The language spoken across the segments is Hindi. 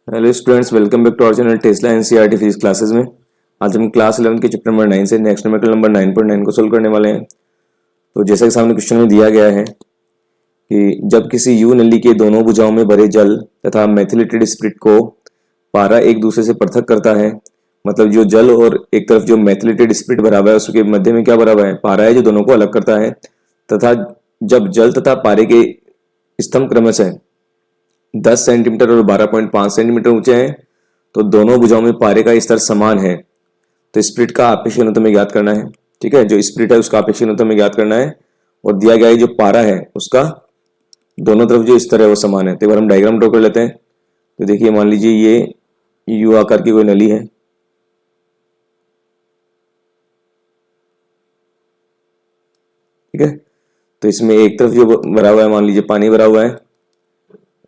Hello students, welcome back to our channel Tesla NCERT physics classes में। आज हम क्लास 11 के चैप्टर नंबर 9 से नेक्स्ट न्यूमेरिकल नंबर 9.9 को सोल्व करने वाले हैं। तो जैसा कि सामने क्वेश्चन में दिया गया है कि जब किसी यू नली के दोनों भुजाओं में भरे जल तथा मेथिलेटेड स्पिरिट को पारा एक दूसरे से पृथक करता है, मतलब जो जल और एक तरफ जो मेथिलेटेड स्पिरिट भरा हुआ है उसके मध्य में क्या भरा हुआ है, पारा है जो दोनों को अलग करता है। तथा जब जल तथा पारे के स्तंभ क्रमशः 10 सेंटीमीटर और 12.5 सेंटीमीटर ऊंचे हैं, तो दोनों भुजाओं में पारे का स्तर समान है। तो स्प्लिट का आपेक्षिक घनत्व में ज्ञात करना है। ठीक है, जो स्प्लिट है उसका आपेक्षिक घनत्व में ज्ञात करना है और दिया गया है जो पारा है उसका दोनों तरफ जो स्तर है वो समान है। तो एक बार हम डायग्राम ड्रॉ कर लेते हैं। तो देखिए, मान लीजिए ये यू आकार की कोई नली है। ठीक है, तो इसमें एक तरफ जो भरा हुआ है, मान लीजिए पानी भरा हुआ है,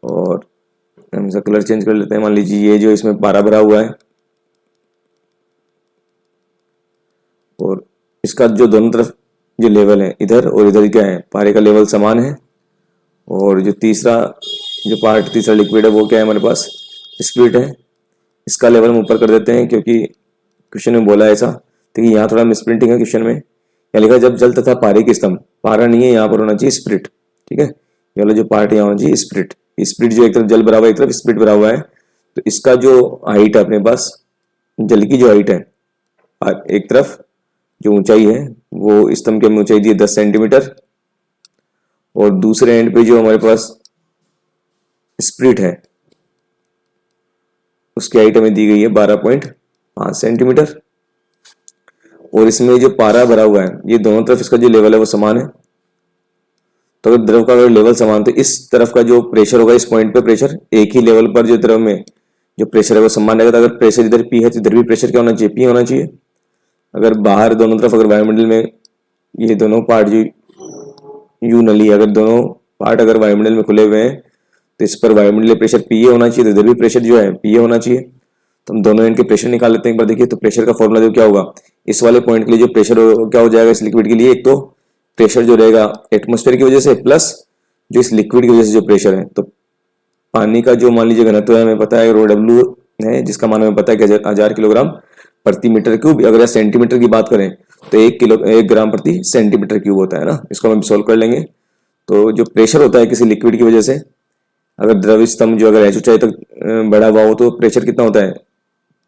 और हम इसका कलर चेंज कर लेते हैं। मान लीजिए ये जो इसमें पारा भरा हुआ है और इसका जो दोनों तरफ जो लेवल है, इधर और इधर क्या है, पारे का लेवल समान है। और जो तीसरा जो पार्ट, तीसरा लिक्विड है वो क्या है, हमारे पास स्प्लिट है। इसका लेवल हम ऊपर कर देते हैं क्योंकि क्वेश्चन में बोला है ऐसा। तो यहाँ थोड़ा मिसप्रिंटिंग है क्वेश्चन में। यहाँ लिखा जब जल तथा पारे के स्तंभ, पारा नहीं है, यहाँ पर होना चाहिए स्प्लिट। ठीक है, ये वाला जो पार्ट यहाँ होना चाहिए स्प्लिट। स्प्लिट जो एक तरफ जल भरा हुआ है, एक तरफ स्प्लिट भरा हुआ है, तो इसका जो हाइट है अपने पास, जल की जो हाइट है, एक तरफ जो ऊंचाई है वो स्तंभ की ऊंचाई दी है 10 सेंटीमीटर, और दूसरे एंड पे जो हमारे पास स्प्लिट है उसकी हाइट हमें दी गई है 12.5 सेंटीमीटर। और इसमें जो पारा भरा हुआ है, ये दोनों तरफ इसका जो लेवल है वो समान है। तो अगर द्रव का अगर लेवल समान, तो इस तरफ का जो प्रेशर होगा, इस पॉइंट पे प्रेशर एक ही लेवल पर जो द्रव में जो प्रेशर है वो समान रहेगा। तो अगर प्रेशर इधर पी है तो इधर भी प्रेशर क्या होना चाहिए, पी होना चाहिए। अगर बाहर दोनों तरफ, अगर वायुमंडल में ये दोनों पार्ट जो यू नली, अगर दोनों पार्ट अगर वायुमंडल में खुले हुए हैं तो इस पर वायुमंडलीय प्रेशर पी होना चाहिए, तो इधर भी प्रेशर जो है पी होना चाहिए। तो हम दोनों एंड के प्रेशर निकाल लेते हैं एक बार। देखिए, तो प्रेशर का फॉर्मूला जो क्या होगा, इस वाले पॉइंट के लिए जो प्रेशर क्या हो जाएगा इस लिक्विड के लिए, एक तो प्रेशर जो रहेगा एटमोस्फेयर की वजह से, प्लस जो इस लिक्विड की वजह से जो प्रेशर है। तो पानी का जो मान लीजिए घनत्व है हमें पता है, रो डब्ल्यू है, जिसका मान हमें पता है कि 1000 किलोग्राम प्रति मीटर क्यूब। अगर या सेंटीमीटर की बात करें तो 1 ग्राम प्रति सेंटीमीटर क्यूब होता है ना। इसको हम सॉल्व कर लेंगे। तो जो प्रेशर होता है किसी लिक्विड की वजह से, अगर द्रव स्तंभ जो अगर एच ऊंचाई तक बढ़ा हुआ हो तो प्रेशर कितना होता है,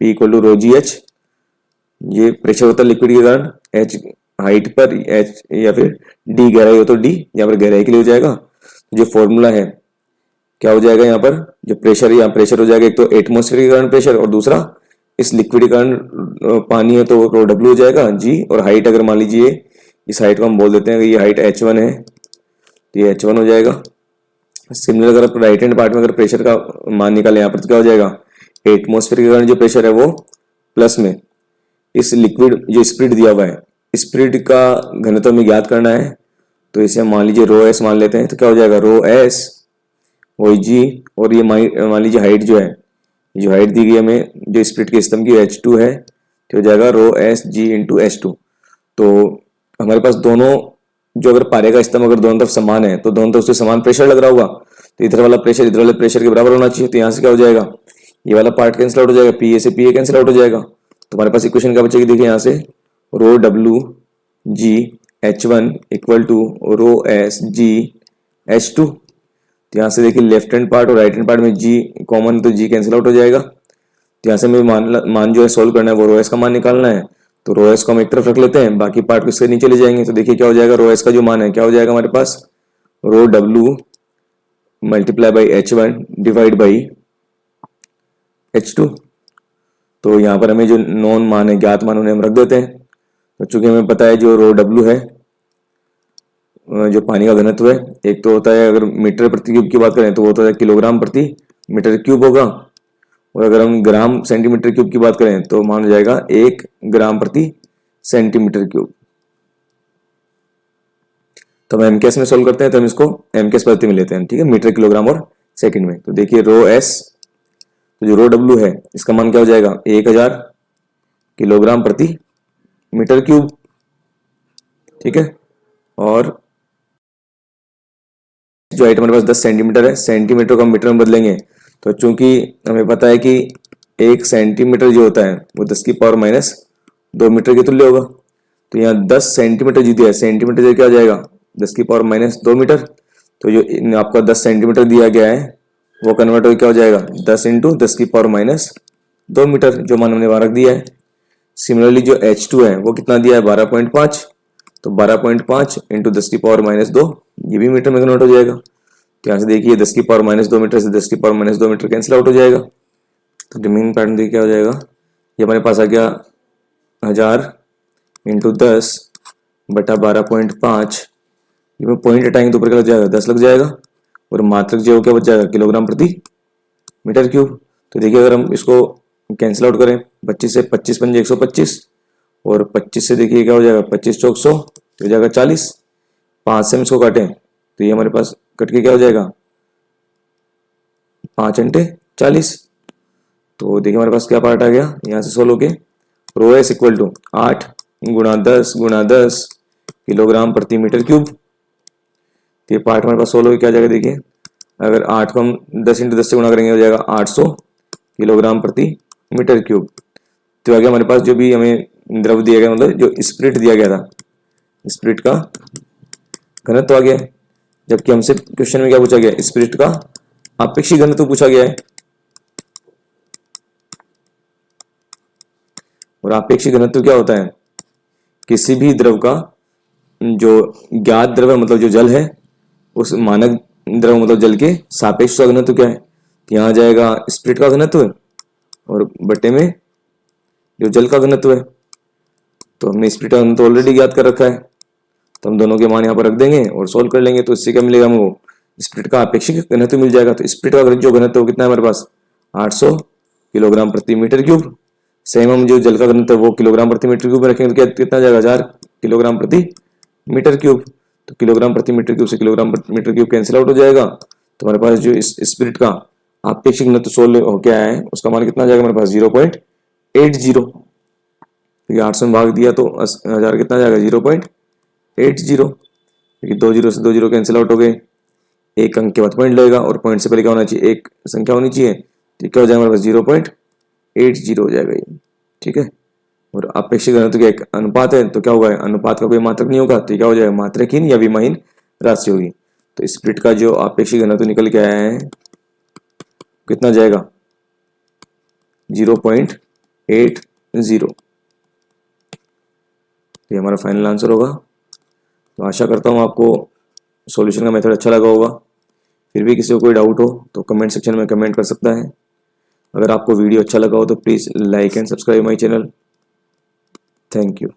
P equal to rho g h. ये प्रेशर होता है लिक्विड के कारण, एच हाइट पर, एच या फिर डी गहराई हो तो डी, यहाँ पर गहराई के लिए हो जाएगा। जो फॉर्मूला है क्या हो जाएगा, यहाँ पर जो प्रेशर है, यहाँ प्रेशर हो जाएगा एक तो एटमोस्फेयर के कारण प्रेशर, और दूसरा इस लिक्विड के कारण पानी है तो रो डब्ल्यू हो जाएगा जी। और हाइट अगर मान लीजिए इस हाइट को हम बोल देते हैं कि ये हाइट H1 है, तो ये H1 हो जाएगा। सिमिलर अगर आप राइट हैंड पार्ट में अगर प्रेशर का मान निकाले यहाँ पर तो क्या हो जाएगा, एटमोस्फेयर के कारण जो प्रेशर है वो प्लस में इस लिक्विड जो स्प्लिट दिया हुआ है, स्प्लिट का घनत्व में ज्ञात करना है। तो इसे हम मान लीजिए रो एस मान लेते हैं। तो क्या हो जाएगा, रो एस ओ जी, और ये मान लीजिए हाइट जो है, जो हाइट दी गई हमें जो स्प्लिट के स्तंभ की H2 है, तो हो जाएगा रो एस जी इंटू H2। तो हमारे पास दोनों जो अगर पारे का स्तंभ अगर दोनों तरफ समान है तो दोनों तरफ से समान प्रेशर लग रहा होगा, तो इधर वाला प्रेशर इधर वाले प्रेशर के बराबर होना चाहिए। तो यहाँ से क्या हो जाएगा, ये वाला पार्ट कैंसिल आउट हो जाएगा, पी ए से पी ए कैंसिल आउट हो जाएगा। तो हमारे पास इक्वेशन क्या बचेगी, देखिए यहाँ से rho W G H1 equal to rho S G H2। तो यहाँ से देखिए लेफ्ट हैंड पार्ट और राइट हैंड पार्ट में जी कॉमन, तो जी कैंसिल आउट हो जाएगा। तो यहाँ से हमें मान जो है सोल्व करना है वो रो एस का मान निकालना है। तो रो एस को हम एक तरफ रख लेते हैं, बाकी पार्ट को इसके नीचे ले जाएंगे। तो देखिए क्या हो जाएगा, रो एस का जो मान है क्या हो जाएगा हमारे पास, rho W multiply by H1 divide by H2। तो यहाँ पर हमें जो नॉन मान है, ज्ञात मान, उन्हें हम रख देते हैं। तो चूंकि हमें पता है जो रो डब्ल्यू है, जो पानी का घनत्व है, एक तो होता है अगर मीटर प्रति क्यूब की बात करें तो वो होता है किलोग्राम प्रति मीटर क्यूब होगा, और अगर हम ग्राम सेंटीमीटर क्यूब की बात करें तो मान हो जाएगा 1 ग्राम प्रति सेंटीमीटर क्यूब। तो हम एमकेएस में सोल्व करते हैं, तो हम इसको एमकेएस प्रति में लेते हैं। ठीक है, मीटर किलोग्राम और सेकंड में। तो देखिए रो एस, तो जो रो डब्ल्यू है इसका मान क्या हो जाएगा, 1000 किलोग्राम प्रति मीटर क्यूब। ठीक है, और जो हाइट हमारे पास 10 सेंटीमीटर है, सेंटीमीटर को हम मीटर में बदलेंगे तो चूंकि हमें पता है कि 1 सेंटीमीटर जो होता है वो 10 की पावर माइनस 2 मीटर के तुल्य होगा, तो यहाँ 10 सेंटीमीटर जो दिया है, सेंटीमीटर से क्या हो जाएगा 10 की पावर माइनस 2 मीटर। तो जो आपका 10 सेंटीमीटर दिया गया है वो कन्वर्ट हो क्या हो जाएगा 10 इंटू 10 की पावर माइनस 2 मीटर, जो मान हमने वहां रख दिया है। सिमिलरली जो H2 है वो कितना दिया है 12.5, तो 12.5 इंटू 10 की पावर माइनस 2, ये भी मीटर में कन्वर्ट हो जाएगा। तो यहाँ से देखिए 10 की पावर माइनस 2 मीटर से 10 की power minus 2 meter cancel out हो जाएगा। तो रिमेनिंग पैटर्न देखिए क्या हो जाएगा, ये हमारे पास आ गया 1000 इंटू 10 बटा 12.5, ये में पॉइंट हटाएंगे तो ऊपर क्या लग जाएगा 10 लग जाएगा, और मात्रक जो क्या बच जाएगा किलोग्राम प्रति मीटर क्यूब। तो देखिए अगर हम इसको कैंसिल आउट करें 25 से 25 बन जाए 125, और 25 से देखिए क्या हो जाएगा 25 चौक 100 हो जाएगा 40, 5 से हम इसको काटें तो ये हमारे पास कट के क्या हो जाएगा 5 अंटे 40। तो देखिए हमारे पास क्या पार्ट आ गया यहाँ से सोल्व होके, रो एस इक्वल टू 8 गुणा 10 गुणा 10 किलोग्राम प्रति मीटर क्यूब। तो ये पार्ट हमारे पास सोल्व होके क्या जाएगा, देखिए अगर 8 को हम 10 इंटू 10 से गुणा करेंगे हो जाएगा 800 किलोग्राम प्रति मीटर क्यूब। तो आगे हमारे पास जो भी हमें द्रव दिया गया, मतलब जो स्पिरिट दिया गया था, स्पिरिट का घनत्व आ गया है, जबकि हमसे क्वेश्चन में क्या पूछा गया स्पिरिट का आपेक्षिक घनत्व पूछा गया है। और आपेक्षिक घनत्व क्या होता है, किसी भी द्रव का जो ज्ञात द्रव है मतलब जो जल है उस मानक द्रव मतलब जल के सापेक्ष का घनत्व क्या है, तो यहाँ जाएगा स्पिरिट का घनत्व और बटे में जो जल का घनत्व है। तो हमने स्पिरिट का घनत्व ऑलरेडी ज्ञात कर रखा है, तो हम दोनों के मान यहाँ पर रख देंगे और सोल्व कर लेंगे। तो इससे क्या मिलेगा हमको स्पिरिट का आपेक्षिक घनत्व मिल जाएगा। तो स्पिरिट का जो घनत्व कितना है हमारे पास 800 किलोग्राम प्रति मीटर क्यूब। सेम हम जो जल का घनत्व वो किलोग्राम प्रति मीटर क्यूब में रखेंगे तो कितना जाएगा 1000 किलोग्राम प्रति मीटर क्यूब। तो किलोग्राम प्रति मीटर क्यूब से किलोग्राम प्रति मीटर क्यूब कैंसिल आउट हो जाएगा। तो हमारे पास जो स्पिरिट का आपेक्षिक घनत्व सोल्व हो गया है उसका मान कितना जाएगा हमारे पास 0.80। 800 में भाग दिया तो 1000 कितना जाएगा 0.80, क्योंकि 2 जीरो से 2 जीरो कैंसिल आउट हो गए, एक अंक के बाद पॉइंट लगेगा और पॉइंट से पहले क्या होना चाहिए एक संख्या होनी चाहिए, तो क्या हो जाएगा हमारे पास 0.80 हो जाएगा ये, ठीक है। और अपेक्षित घनत्व का एक अनुपात है तो क्या होगा अनुपात का कोई मात्रक नहीं होगा, तो क्या हो जाएगा मात्रकहीन या विमाहीन राशि होगी। तो स्पिरिट का जो अपेक्षित घनत्व निकल के आया है कितना जाएगा 0.80। ये हमारा फाइनल आंसर होगा। तो आशा करता हूँ आपको सॉल्यूशन का मेथड अच्छा लगा होगा। फिर भी किसी को कोई डाउट हो तो कमेंट सेक्शन में कमेंट कर सकता है। अगर आपको वीडियो अच्छा लगा हो तो please like and subscribe my channel. Thank you.